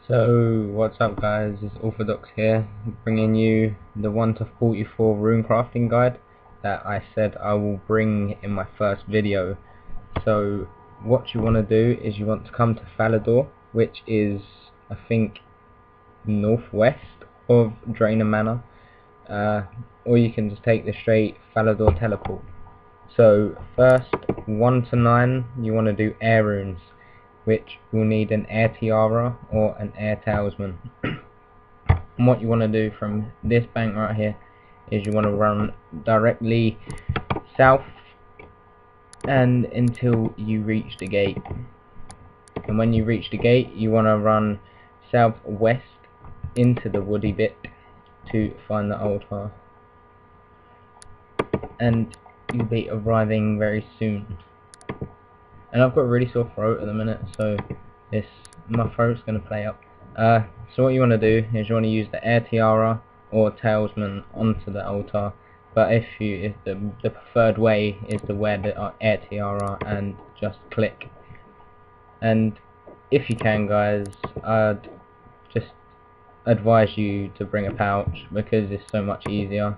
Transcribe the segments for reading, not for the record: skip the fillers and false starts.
So what's up guys, it's Orthodox here, bringing you the 1 to 44 rune crafting guide that I said I will bring in my first video. So what you want to do is you want to come to Falador, which is I think northwest of Draenor Manor, or you can just take the straight Falador teleport. So first 1 to 9 you want to do air runes, which will need an air tiara or an air talisman. And what you want to do from this bank right here is you want to run directly south and until you reach the gate. And when you reach the gate you want to run southwest into the woody bit to find the altar. And you'll be arriving very soon. And I've got a really sore throat at the minute, so my throat's going to play up. So what you want to do is you want to use the air tiara or talisman onto the altar, but if the preferred way is to wear the air tiara and just click. And if you can guys, I'd just advise you to bring a pouch because it's so much easier.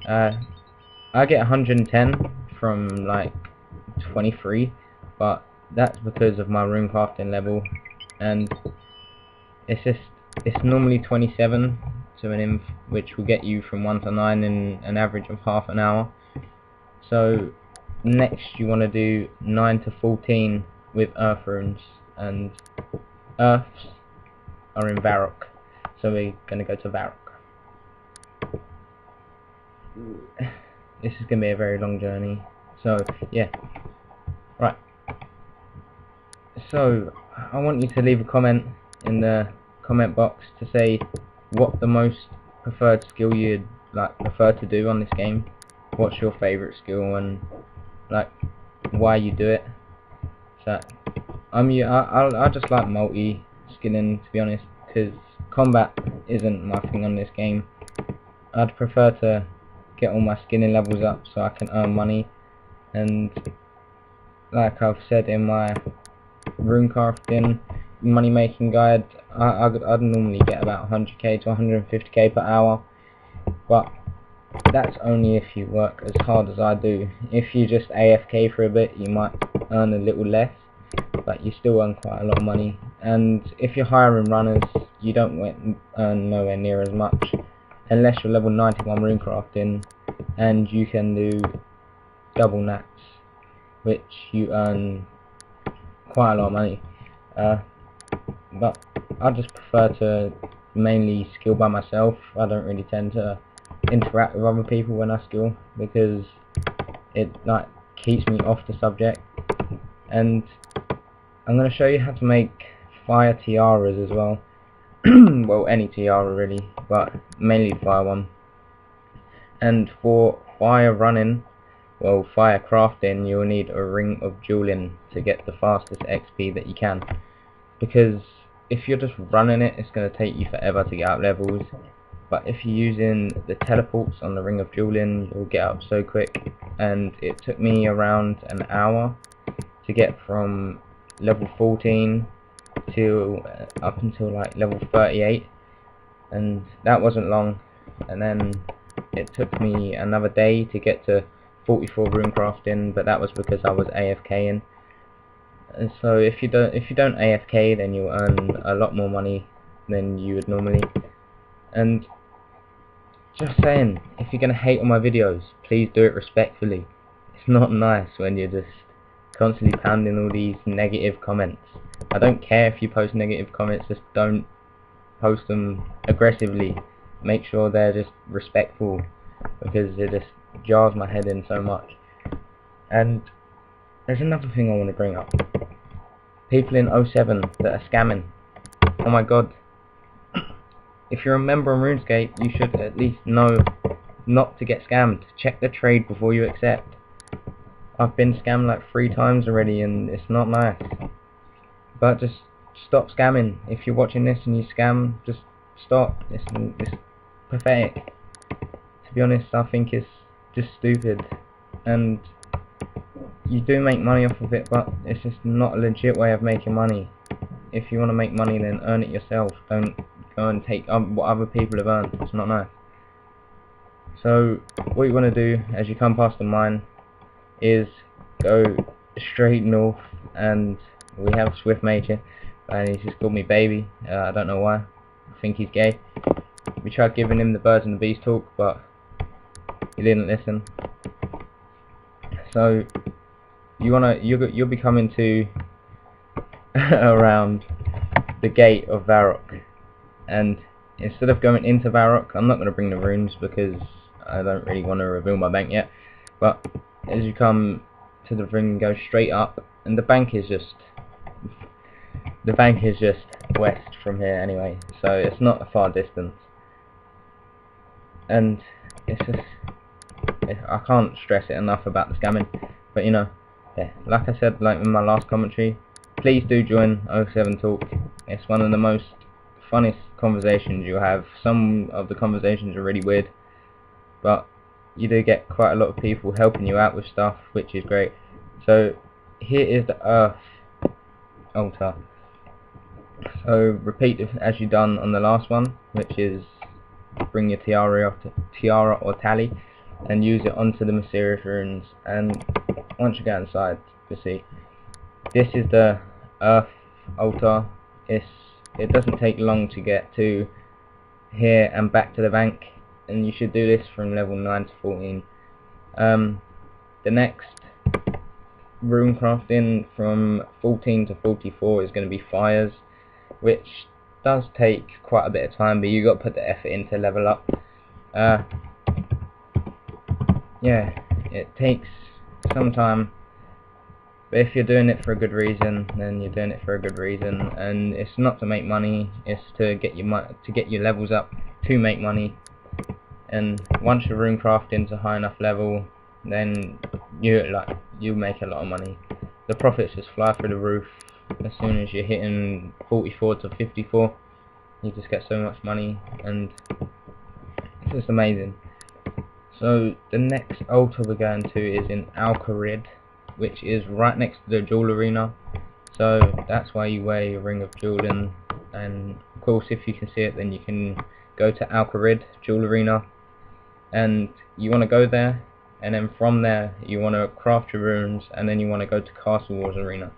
I get 110 from like 23, but that's because of my rune crafting level, and it's normally 27 to an inf, which will get you from 1 to 9 in an average of half an hour. So next you want to do 9 to 14 with earth runes, and earths are in Varrock, so we're going to go to Varrock. This is going to be a very long journey, so yeah. Right, so I want you to leave a comment in the comment box to say what the most preferred skill you'd prefer to do on this game. What's your favourite skill and why you do it. So I just like multi-skilling, to be honest, because combat isn't my thing on this game. I'd prefer to get all my skilling levels up so I can earn money, and like I've said in my rune crafting money making guide, I'd normally get about 100k to 150k per hour, but that's only if you work as hard as I do. If you just AFK for a bit you might earn a little less, but you still earn quite a lot of money. And if you're hiring runners you don't earn nowhere near as much unless you're level 91 rune crafting, and you can do double nats, which you earn quite a lot of money. But I just prefer to mainly skill by myself. I don't really tend to interact with other people when I skill because it keeps me off the subject. And I'm going to show you how to make fire tiaras as well. Well, any tiara really, but mainly the fire one. And for fire running, well, fire crafting, you'll need a ring of dueling to get the fastest XP that you can, because if you're just running it, it's going to take you forever to get up levels. But if you're using the teleports on the ring of dueling, you'll get up so quick. And it took me around an hour to get from level 14 to up until level 38, and that wasn't long. And then it took me another day to get to 44 rune crafting, but that was because I was AFKing. And so if you don't AFK, then you'll earn a lot more money than you would normally. And just saying, if you're gonna hate on my videos, please do it respectfully. It's not nice when you're just constantly pounding all these negative comments. I don't care if you post negative comments, just don't post them aggressively. Make sure they're just respectful, because it just jars my head in so much. And there's another thing I want to bring up. People in 07 that are scamming. Oh my god. If you're a member on RuneScape, you should at least know not to get scammed. Check the trade before you accept. I've been scammed like 3 times already and it's not nice. But just stop scamming. If you're watching this and you scam, just stop. It's pathetic. To be honest, I think it's just stupid. And you do make money off of it, but it's just not a legit way of making money. if you want to make money, then earn it yourself. Don't go and take what other people have earned. It's not nice. So what you want to do as you come past the mine is go straight north, and we have Swift Mage here, and he's just called me baby. I don't know why. I think he's gay. We tried giving him the birds and the bees talk, but he didn't listen. So you'll be coming to around the gate of Varrock, and instead of going into Varrock, I'm not going to bring the runes because I don't really want to reveal my bank yet, but as you come to the ring, go straight up, and the bank is just west from here anyway, so it's not a far distance. And it's just, I can't stress it enough about the scamming, but you know, yeah, like I said, like in my last commentary, please do join 07 Talk. It's one of the most funniest conversations you'll have. Some of the conversations are really weird, but you do get quite a lot of people helping you out with stuff, which is great. So here is the Earth altar. So repeat as you done on the last one, which is bring your tiara or tally and use it onto the mysterious runes. And once you get inside, you see this is the Earth altar. It doesn't take long to get to here and back to the bank, and you should do this from level 9 to 14. The next rune crafting from 14 to 44 is going to be fires, which does take quite a bit of time, but you got to put the effort in to level up. Yeah, it takes some time, but if you're doing it for a good reason, then you're doing it for a good reason, and it's not to make money, it's to get your levels up to make money. And once your rune crafting's a high enough level, then you make a lot of money. The profits just fly through the roof. As soon as you're hitting 44 to 54, you just get so much money, and it's just amazing. So the next altar we're going to is in Alcarid, which is right next to the jewel arena. So that's why you wear your ring of jeweling, and of course if you can see it, then you can go to Alcarid jewel arena, and you want to go there, and then from there you want to craft your runes, and then you want to go to Castle Wars arena,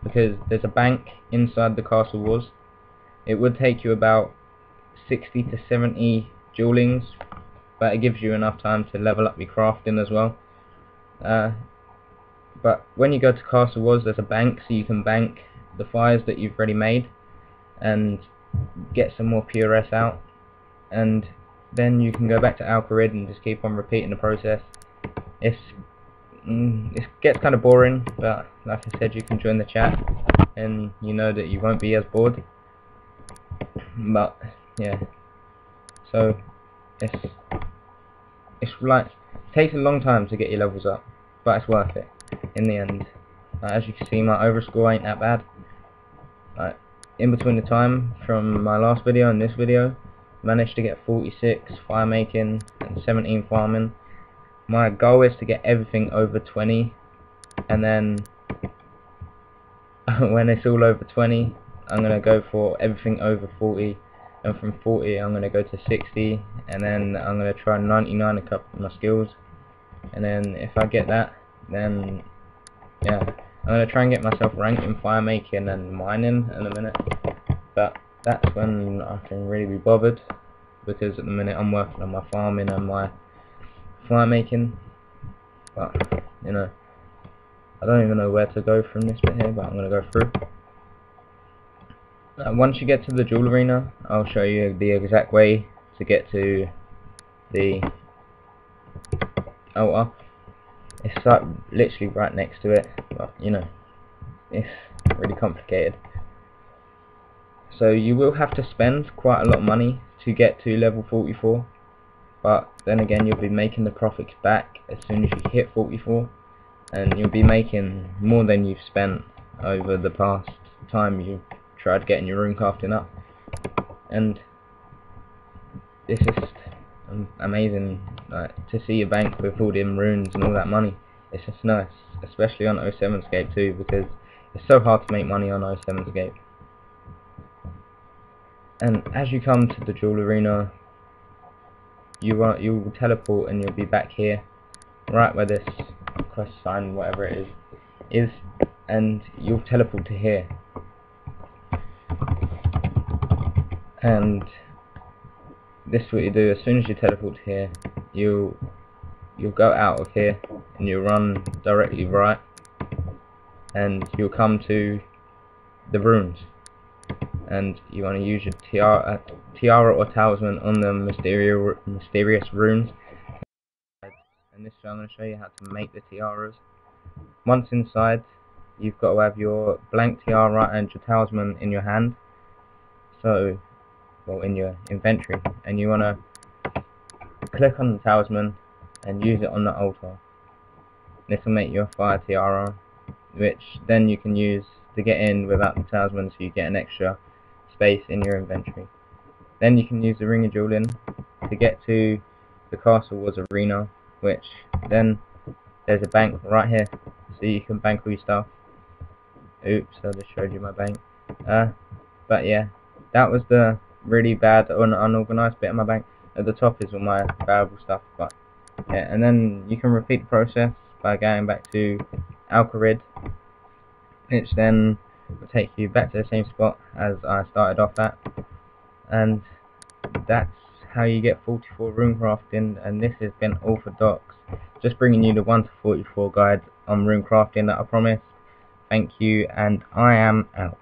because there's a bank inside the Castle Wars. It would take you about 60 to 70 jewelings, but it gives you enough time to level up your crafting as well. But when you go to Castle Wars, there's a bank, so you can bank the fires that you've already made and get some more PRS out, and then you can go back to Alcarid and just keep on repeating the process. It gets kind of boring, but like I said, you can join the chat and you know that you won't be as bored. But yeah, so it's like, it takes a long time to get your levels up, but it's worth it in the end. As you can see, my overscore ain't that bad. In between the time from my last video and this video, managed to get 46 fire making and 17 farming. My goal is to get everything over 20, and then when it's all over 20, I'm gonna go for everything over 40, and from 40 I'm gonna go to 60, and then I'm gonna try 99 a couple of my skills, and then if I get that, then yeah, I'm gonna try and get myself ranked in fire making and mining in a minute. But that's when I can really be bothered, because at the minute I'm working on my farming and my fire making. But you know, I don't even know where to go from this bit here, but I'm gonna go through. Once you get to the jewel arena, I'll show you the exact way to get to the altar. It's like literally right next to it, but you know, it's really complicated. So you will have to spend quite a lot of money to get to level 44, but then again you'll be making the profits back as soon as you hit 44, and you'll be making more than you've spent over the past time you tried getting your rune crafting up. And it's just amazing, like, to see your bank with all them runes and all that money. It's just nice, especially on 07scape too, because it's so hard to make money on 07scape. And as you come to the duel arena, you will teleport and you'll be back here, right where this quest sign, whatever it is, and you'll teleport to here. And this is what you do. As soon as you teleport to here, you'll go out of here and you'll run directly right, and you'll come to the runes, and you want to use your tiara or talisman on the mysterious runes. And this is I'm going to show you how to make the tiaras. Once inside, you've got to have your blank tiara and your talisman in your hand, so, well, in your inventory, and you want to click on the talisman and use it on the altar. This will make you a fire tiara, which then you can use to get in without the talisman, so you get an extra space in your inventory. Then you can use the ring of dueling to get to the Castle Wars arena, which then there's a bank right here, so you can bank all your stuff. Oops, I just showed you my bank. But yeah, that was the really bad unorganized bit of my bank. At the top is all my valuable stuff, but yeah, and then you can repeat the process by going back to Alcarid, which then will take you back to the same spot as I started off at, and that's how you get 44 runecrafting. And this has been Orthodox, just bringing you the 1 to 44 guide on runecrafting that I promised. Thank you, and I am out.